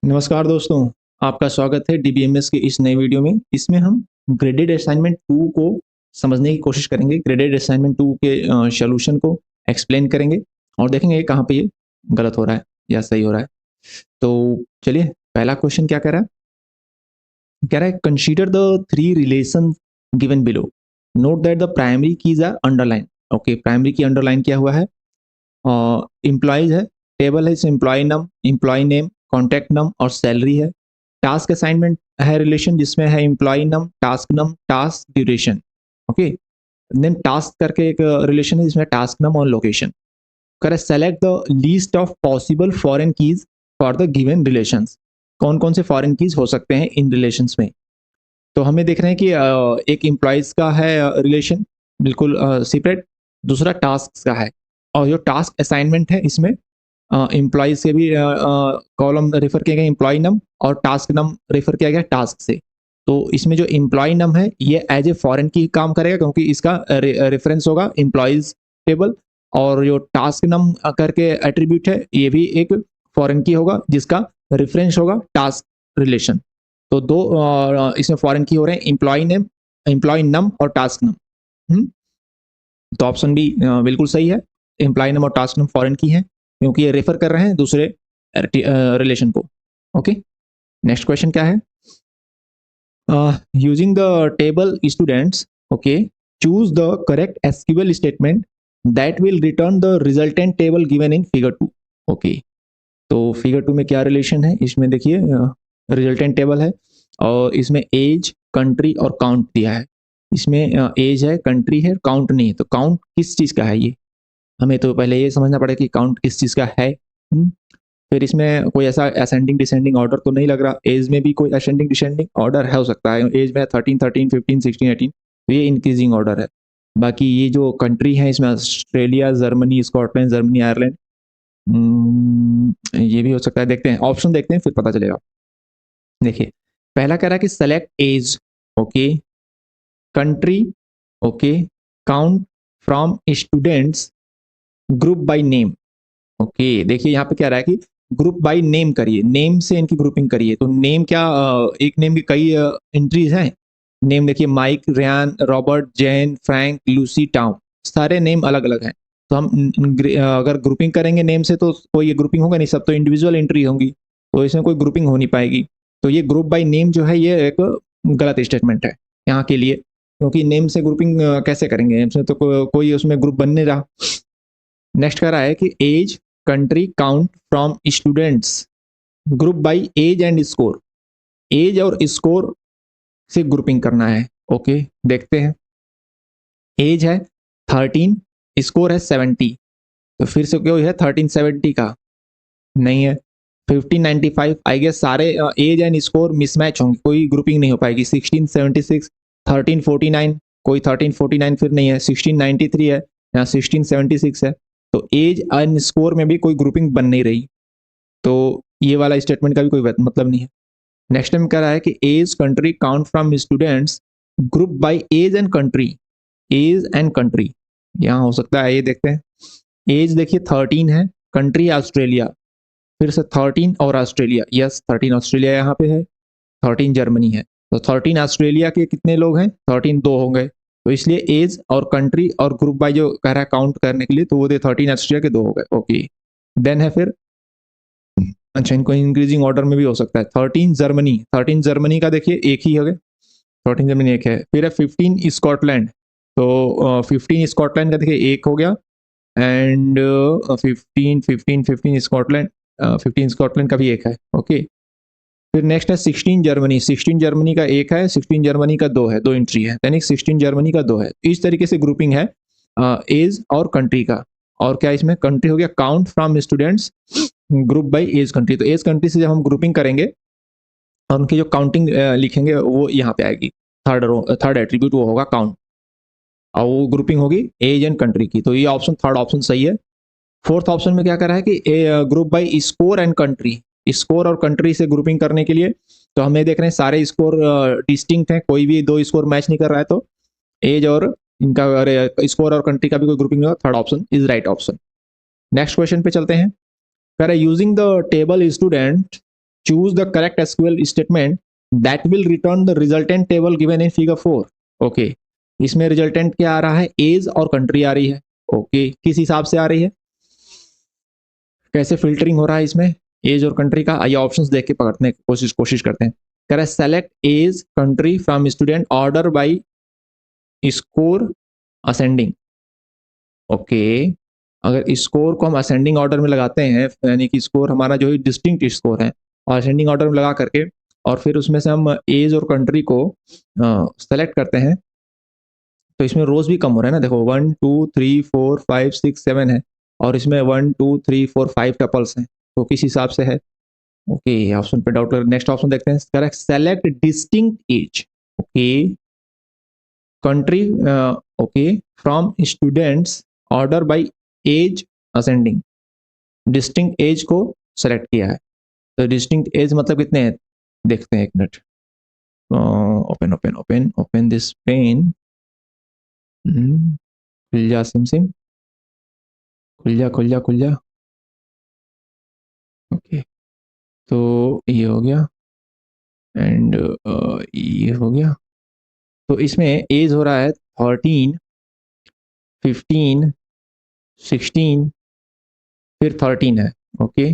नमस्कार दोस्तों, आपका स्वागत है डीबीएमएस के इस नए वीडियो में। इसमें हम ग्रेडेड असाइनमेंट 2 को समझने की कोशिश करेंगे। ग्रेडेड असाइनमेंट 2 के सॉल्यूशन को एक्सप्लेन करेंगे और देखेंगे कहाँ पे ये गलत हो रहा है या सही हो रहा है। तो चलिए, पहला क्वेश्चन क्या कह रहा है? कह रहा है consider the three relation given below, note that the primary keys are underline. Okay, primary key underline किया हुआ है। एम्प्लॉयज है, टेबल है, इसमें एम्प्लॉय नेम, कॉन्टैक्ट नम और सैलरी है। टास्क असाइनमेंट है रिलेशन जिसमें है employ num, task duration. Okay, then task करके एक रिलेशन है जिसमें टास्क नम और लोकेशन। करे select the least of possible foreign keys for the given relations. कौन कौन से फॉरेन कीज हो सकते हैं इन रिलेशंस में? तो हमें देख रहे हैं कि एक एम्प्लॉयज का है रिलेशन, बिल्कुल सेपरेट। दूसरा टास्क का है, और जो टास्क असाइनमेंट है इसमें एम्प्लॉय से भी कॉलम रेफर किया गया एम्प्लॉय नम, और टास्क नम रेफर किया गया टास्क से। तो इसमें जो एम्प्लॉय नम है ये एज ए फॉरेन की काम करेगा क्योंकि इसका रेफरेंस होगा एम्प्लॉयज टेबल, और जो टास्क नम करके एट्रीब्यूट है ये भी एक फॉरेन की होगा जिसका रेफरेंस होगा टास्क रिलेशन। तो दो इसमें फॉरेन की हो रहे हैं, एम्प्लॉय नेम, एम्प्लॉय नम और टास्क नम। तो ऑप्शन बी बिल्कुल सही है। एम्प्लॉय नम और टास्क नम फॉरेन की है क्योंकि ये रेफर कर रहे हैं दूसरे रिलेशन को। ओके, नेक्स्ट क्वेश्चन क्या है? Using the table students, okay, choose the correct SQL statement that will return the resultant table given in figure 2। Okay, तो फिगर 2 में क्या रिलेशन है? इसमें देखिए रिजल्टेंट टेबल है और इसमें एज, कंट्री और काउंट दिया है। इसमें एज है, कंट्री है, काउंट नहीं है। तो काउंट किस चीज़ का है ये? हमें तो पहले ये समझना पड़ेगा कि काउंट किस चीज़ का है। फिर इसमें कोई ऐसा असेंडिंग डिसेंडिंग ऑर्डर तो नहीं लग रहा। एज में भी कोई असेंडिंग डिसेंडिंग ऑर्डर हो सकता है। एज में 13 13 15 16 18, तो ये इंक्रीजिंग ऑर्डर है। बाकी ये जो कंट्री है इसमें Australia, Germany, Scotland, Germany, Ireland, ये भी हो सकता है। देखते हैं, ऑप्शन देखते हैं फिर पता चलेगा। देखिए, पहला कह रहा है कि select age, okay, country, okay, count from students, group by name. Okay, देखिए यहाँ पे क्या रहा है कि ग्रुप बाय नेम करिए, नेम से इनकी ग्रुपिंग करिए। तो नेम क्या, एक नेम की कई एंट्रीज हैं। नेम देखिए, Mike, Ryan, Robert, Jane, Frank, Lucy, Town, सारे नेम अलग अलग हैं। तो हम अगर ग्रुपिंग करेंगे नेम से तो कोई ग्रुपिंग होगा नहीं, सब तो इंडिविजुअल एंट्री होंगी, तो इसमें कोई ग्रुपिंग हो नहीं पाएगी। तो ये ग्रुप बाय नेम जो है ये एक गलत स्टेटमेंट है यहाँ के लिए, क्योंकि नेम से ग्रुपिंग कैसे करेंगे? नेम से तो कोई उसमें ग्रुप बन नहीं रहा। नेक्स्ट कह रहा है कि age, country, count from students, group by age and score. Age और स्कोर से ग्रुपिंग करना है। ओके, देखते हैं। एज है 13, स्कोर है 70, तो फिर से कोई है 1370 का? नहीं है। 1595, आई गेस सारे एज एंड स्कोर मिसमैच होंगे, कोई ग्रुपिंग नहीं हो पाएगी। 1676, 1349, कोई 1349 फिर नहीं है। 1693 है, यहाँ 1676 है, तो एज एंड स्कोर में भी कोई ग्रुपिंग बन नहीं रही। तो ये वाला स्टेटमेंट का भी कोई मतलब नहीं है। नेक्स्ट टाइम कह रहा है कि age, country, count from students, group by age and country. Age and country यहाँ हो सकता है, ये देखते हैं। एज देखिए 13 है, कंट्री ऑस्ट्रेलिया, फिर से 13 और ऑस्ट्रेलिया, यस 13 ऑस्ट्रेलिया यहाँ पे है, 13 जर्मनी है। तो 13 ऑस्ट्रेलिया के कितने लोग हैं? 13 दो होंगे। तो इसलिए एज और कंट्री और ग्रुप बाय जो कह रहा है काउंट करने के लिए, तो वो 13 ऑस्ट्रेलिया के दो हो गए। ओके, देन है फिर, अच्छा इनको इंक्रीजिंग ऑर्डर में भी हो सकता है। 13 जर्मनी, 13 जर्मनी का देखिए एक ही हो गया, 13 जर्मनी एक है। फिर है 15 स्कॉटलैंड, तो 15 स्कॉटलैंड का देखिए एक हो गया, एंड 15 15 15 स्कॉटलैंड, 15 स्कॉटलैंड का भी एक है। ओके, फिर नेक्स्ट है 16 जर्मनी, 16 जर्मनी का एक है, 16 जर्मनी का दो है, दो एंट्री है, यानी 16 जर्मनी का दो है। इस तरीके से ग्रुपिंग है एज और कंट्री का। और क्या इसमें कंट्री हो गया, count from students, group by age country. तो एज कंट्री से जब हम ग्रुपिंग करेंगे और उनकी जो काउंटिंग लिखेंगे वो यहाँ पे आएगी। थर्ड एट्रीब्यूट वो होगा काउंट, और वो ग्रुपिंग होगी एज एंड कंट्री की। तो ये ऑप्शन, थर्ड ऑप्शन सही है। फोर्थ ऑप्शन में क्या कर रहा है कि group bye score and country. Score और कंट्री से ग्रुपिंग करने के लिए तो हमें देख रहे हैं सारे स्कोर डिस्टिंक्ट हैं, कोई भी दो स्कोर मैच नहीं कर रहा है, तो एज और इनका स्कोर और कंट्री का भी कोई ग्रुपिंग नहीं होगा। Third option is right option. Next question पे चलते हैं। कह रहा है using the table student choose the correct SQL statement that will return the resultant table given in figure 4। Okay, इसमें रिजल्टेंट क्या आ रहा है, एज और कंट्री आ रही है। ओके, किस हिसाब से आ रही है, कैसे फिल्टरिंग हो रहा है इसमें एज और कंट्री का, आइए ऑप्शंस देख के पकड़ने की कोशिश करते हैं। कह रहा है select age country from student order by score ascending. Okay, अगर स्कोर को हम असेंडिंग ऑर्डर में लगाते हैं, यानी कि स्कोर हमारा जो है डिस्टिंक्ट स्कोर है, और असेंडिंग ऑर्डर में लगा करके और फिर उसमें से हम एज और कंट्री को सेलेक्ट करते हैं, तो इसमें रोज भी कम हो रहा है ना। देखो 1 2 3 4 5 6 7 है, और इसमें 1 2 3 4 5 टपल्स हैं, तो किस हिसाब से है। ओके, ऑप्शन पे डाउट कर, नेक्स्ट ऑप्शन देखते हैं। Correct, select distinct age. Okay, country okay from students order by age ascending, distinct age को सेलेक्ट किया है। तो डिस्टिंक्ट एज मतलब कितने हैं, देखते हैं एक minute. Open open open open this pen, खुल जा सिम सिम, खुल जा खुल जा खुल जा। ओके, तो ये हो गया एंड ये हो गया। तो इसमें एज हो रहा है 13 15 16 फिर 13 है। ओके,